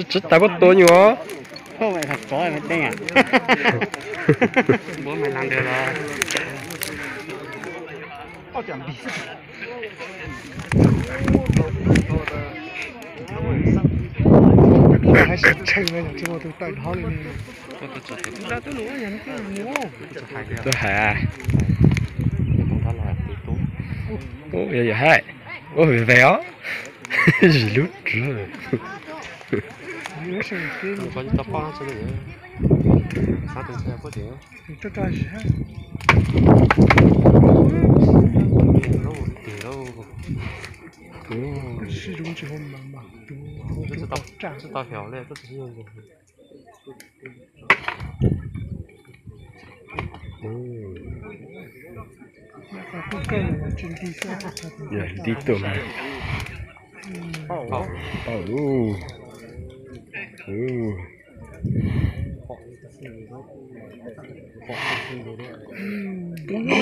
Chứ tao có tôi nhớ. Không phải thật có mày tên à? Bố mày làm được rồi.还是撑了，结果都带好了呢。Tôi hả? Ủa vậy vậy hai. Ủa vậy véo. Gì lúc rồi. có những tập qua cho nữa sao từ xe có thể cho ta sẽ tiền đâu sử dụng chỉ hôm mà rất tao hiểu lên rất nhiều rồi dạ đi tụm bảo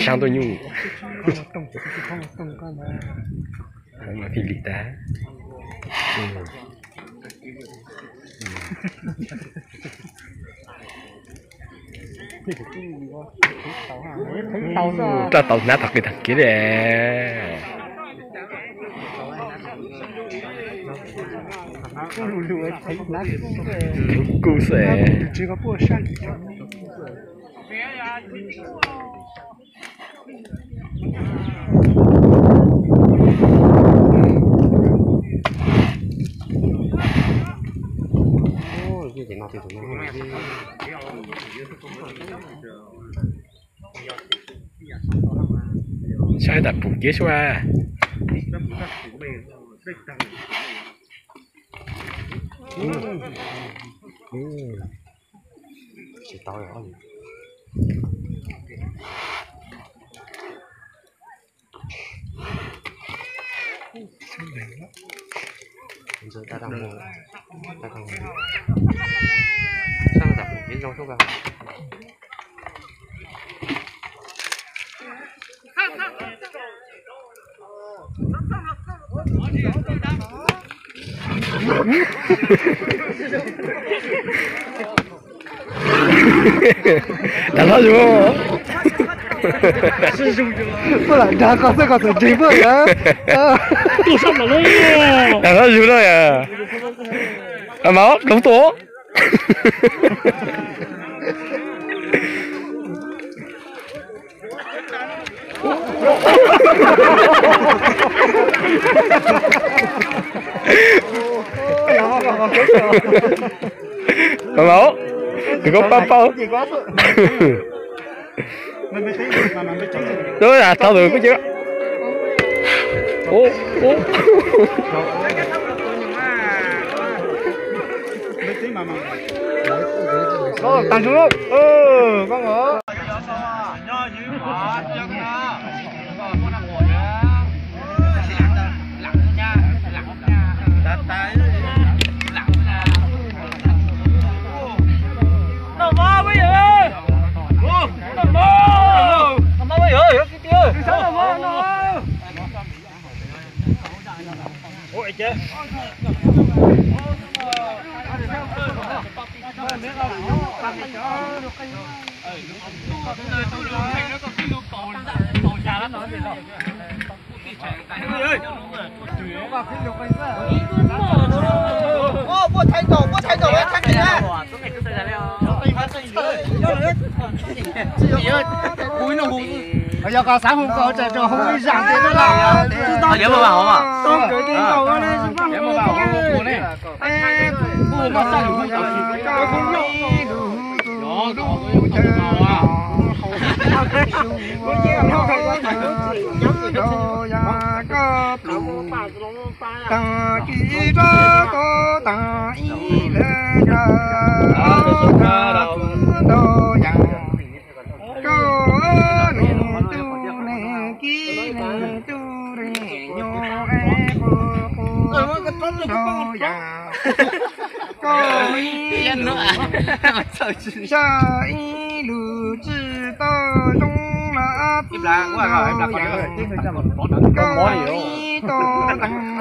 sang tôi nhu mà phi lì tá Cho tàu nát thật cái thằng kia đấy. Cú sẽ. 这个不善。哦，这点那这种那。Sai đặt bụng kia qua. Chỉ tao rồi. Giờ ta đang ngồi, sang tập một cái trong số vào. Đã nói chưa?不然他搞这个是真不人。都上哪了？ Đã nói chưa rồi à? À máu đúng tố. À máu. Đừng có bao bao. Đúng là tao được cái chứ. Ô ô. Tăng xuống luôn. Con ngựa. Giờ có sáng hôm có cho không đi giảng thế đó là nhớ mà bảo mà. tôi cái tiếng cầu ở đây Nhớ mà bảo không này. Cô mà sao không chịu cái không nhậu. Đó, đó tôi không à. Ta chỉ ra có ta ý lên ra đồ dạng có nên tu nên kỹ nên tu để nhô ai cô đồ dạng có ý sa ý lù chỉ tao trong là Im lặng quá rồi, im lặng quá rồi. có ý to tăng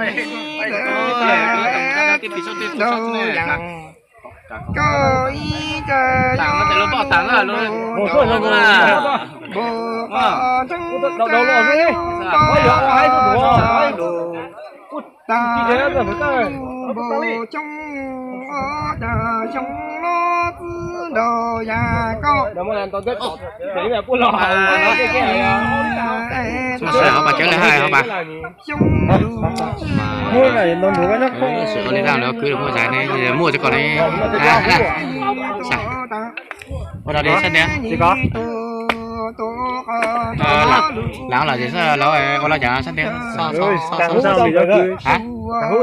đồ dạng có ý trời Tặng nó để nó bỏ tặng là luôn. bộ có trong ta bộ trong trong nó đồ già có Sợ họ bà chở lại hai hả bà? mua này nó đủ nó Sợ đi ra nữa cứ được mua giải này thì mua cho con này. Ở đâu đi sân đen? Gì có? Lão là gì sao lão ở là nhà sân đen? Sao bị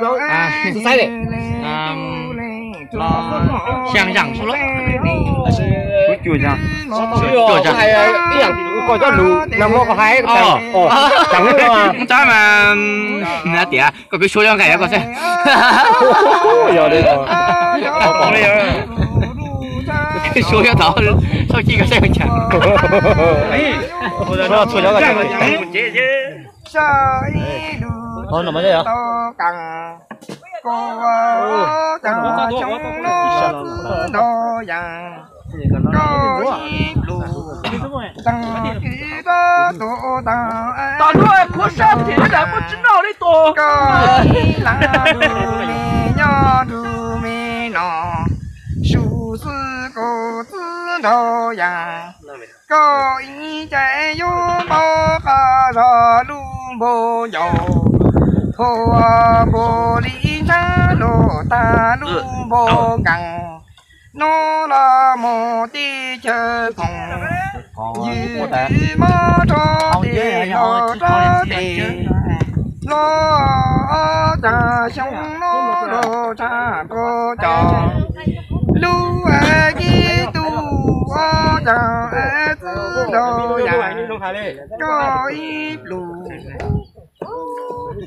đó hả? Sai đi. Xiang răng số lắm. Chùa ra. Chùa ra. Cái dạng coi cho lù nằm có hai chẳng nữa mà. Trái mà nè tía, có cái số lượng này có xem. Giờ đây rồi. Còn đây rồi. Cái số lượng đó sao chỉ có xem chẳng. Nó số lượng cái thôi nằm ở đây hả? Cô chẳng trong nó đồ vàng có ít lù tăng kỹ đó tổ tăng打出来扩散体的不知道的多。 có ít là đu mi nhỏ đu mi nọ su sư cô tư đồ ya có ý chạy vô bao cả ra lu bồ dầu hồ bồ lý cha lô ta lu bồ găng nó là một tí chơi phòng như mơ cho tiền cho tiền lo cha sống lo cha cô trò lu ai đi tu cha tư đồ ya có ít lu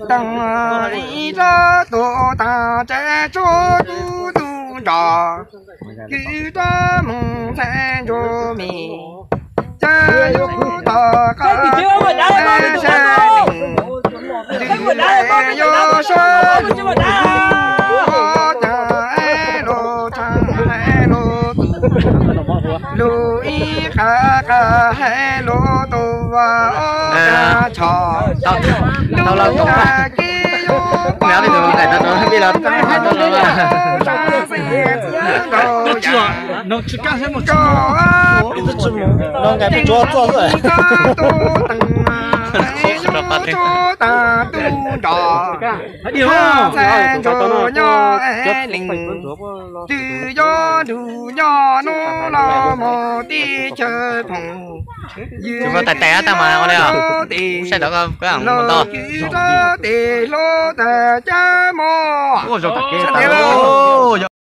tăng ý ra tổ ta trẻ cho tu tu trò cứ ta mong sẽ cho mi cha yêu ta cả sẽ đình đừng để yo sa lu cha lo cha lo lu ý cả cả lo tu và cha cho tao lâu tao méo thì tụi này tao bây giờ tao能吃干什么？一直吃么？那俺们做事。你好。 tự do đủ nhỏ nó là một tí chơi phòng chúng có tè tao mà đây à sẽ đó có hàng một to lô tè cha mò ôi rồi